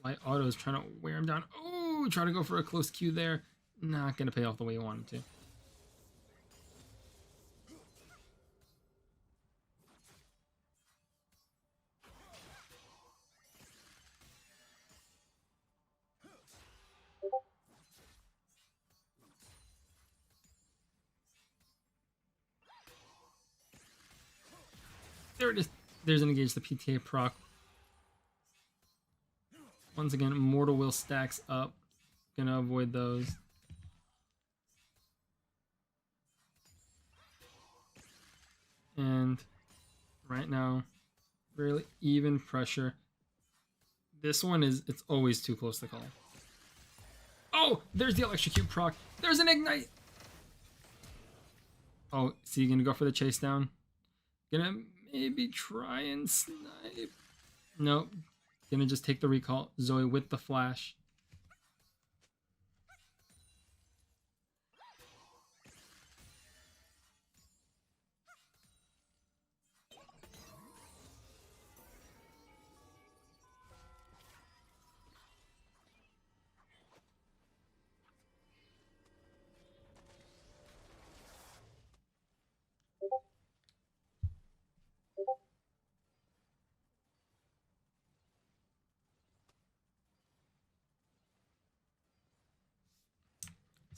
Light Auto is trying to wear him down. Oh, try to go for a close Q there. Not going to pay off the way you wanted to. There it is. There's an engage the PTA proc. Once again, Mortal Will stacks up. Gonna avoid those. And right now, really even pressure. This one it's always too close to call. Oh, there's the electrocute proc. There's an ignite. Oh, so you're gonna go for the chase down? Gonna maybe try and snipe. Nope. Gonna just take the recall. Zoe with the flash.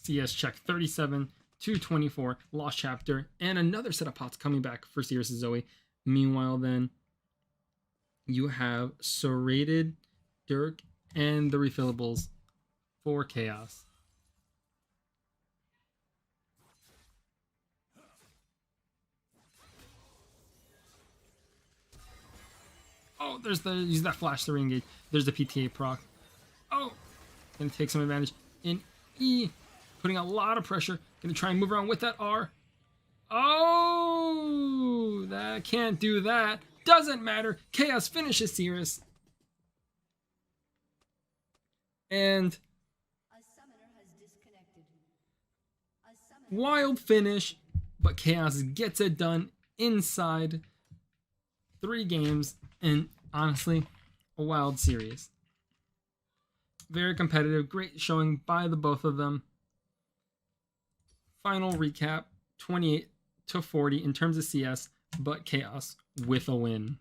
CS check 37, 224, Lost Chapter, and another set of pots coming back for Sirus and Zoe. Meanwhile, then, you have Serrated, Dirk, and the refillables for Chaos. Oh, use that flash to re-engage. There's the PTA proc. Oh, gonna take some advantage in E, putting a lot of pressure. Gonna try and move around with that R. Oh, that can't do that. Doesn't matter. Chaos finishes Sirus. And wild finish, but Chaos gets it done inside 3 games, and honestly, a wild series. Very competitive, great showing by the both of them. Final recap, 28-40 in terms of CS, but Chaos with a win.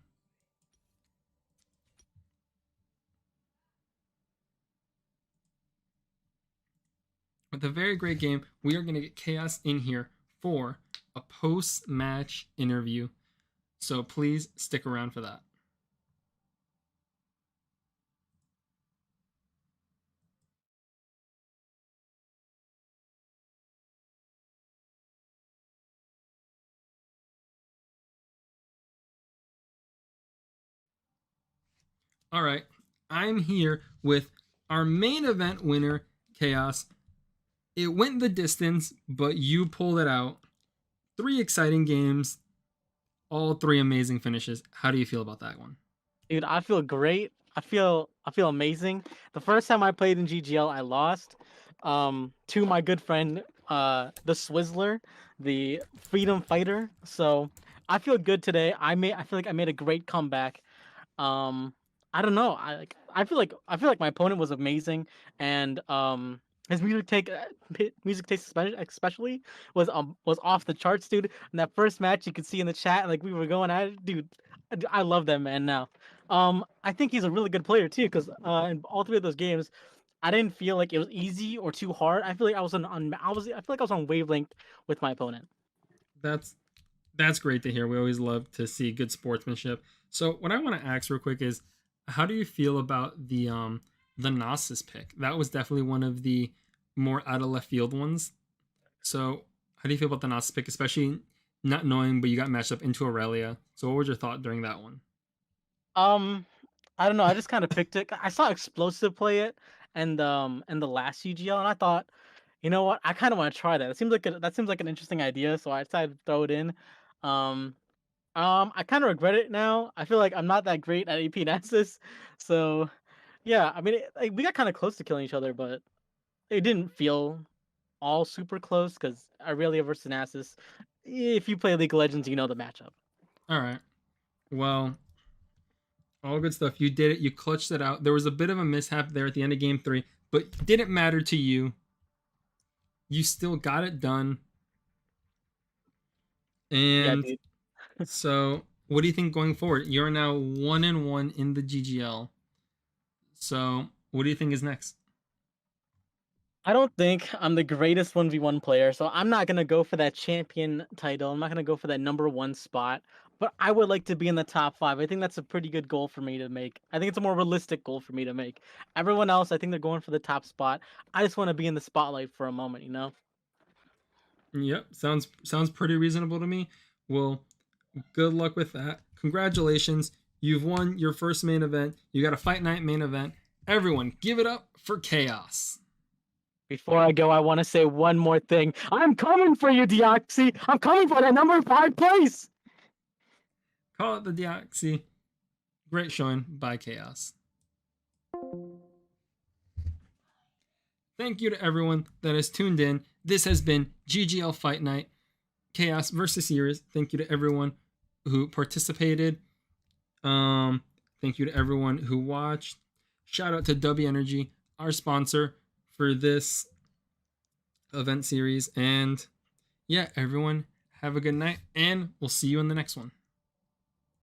With a very great game, we are going to get Chaos in here for a post-match interview. So please stick around for that. All right, I'm here with our main event winner, Chaos. It went the distance, but you pulled it out. 3 exciting games, all 3 amazing finishes. How do you feel about that one? Dude, I feel great. I feel amazing. The first time I played in GGL, I lost to my good friend the Swizzler, the freedom fighter. So I feel good today. I feel like I made a great comeback. I don't know. I feel like my opponent was amazing, and his music taste especially was off the charts, dude. In that first match, you could see in the chat like we were going at it, dude. I love that man now. I think he's a really good player too, because in all 3 of those games, I didn't feel like it was easy or too hard. I feel like I was I feel like I was on wavelength with my opponent. That's great to hear. We always love to see good sportsmanship. So what I want to ask real quick is, how do you feel about the Gnosis pick? That was definitely one of the more out of left field ones. So how do you feel about the Gnosis pick, especially not knowing, but you got matched up into Aurelia? So what was your thought during that one? I don't know. I just kind of picked it. I saw Explosive play it, and the last CGL, and I thought, you know what? I kind of want to try that. It seems like that seems like an interesting idea, so I decided to throw it in. Um, I kind of regret it now. I feel like I'm not that great at AP Nasus, so yeah. I mean, we got kind of close to killing each other, but it didn't feel all super close because Aurelia versus Nasus. If you play League of Legends, you know the matchup. All right. Well, all good stuff. You did it. You clutched it out. There was a bit of a mishap there at the end of game 3, but didn't matter to you. You still got it done. And Yeah, dude. so, what do you think going forward? You're now 1-1 in the GGL. So, what do you think is next? I don't think I'm the greatest 1v1 player, so I'm not gonna go for that champion title. I'm not gonna go for that #1 spot. but I would like to be in the top 5. I think that's a pretty good goal for me to make. I think it's a more realistic goal for me to make. Everyone else, I think they're going for the top spot. I just want to be in the spotlight for a moment, you know? Yep, sounds pretty reasonable to me. Well, good luck with that. Congratulations. You've won your first main event. You got a fight night main event. Everyone, give it up for Chaos. Before I go, I want to say one more thing. I'm coming for you, Deoxy. I'm coming for that number 5 place. Call it the Deoxy. Great showing by Chaos. Thank you to everyone that has tuned in. This has been GGL Fight Night, Chaos versus Sirus. Thank you to everyone who participated. Thank you to everyone who watched. Shout out to W Energy, our sponsor for this event series. And yeah, everyone, have a good night, and we'll see you in the next one.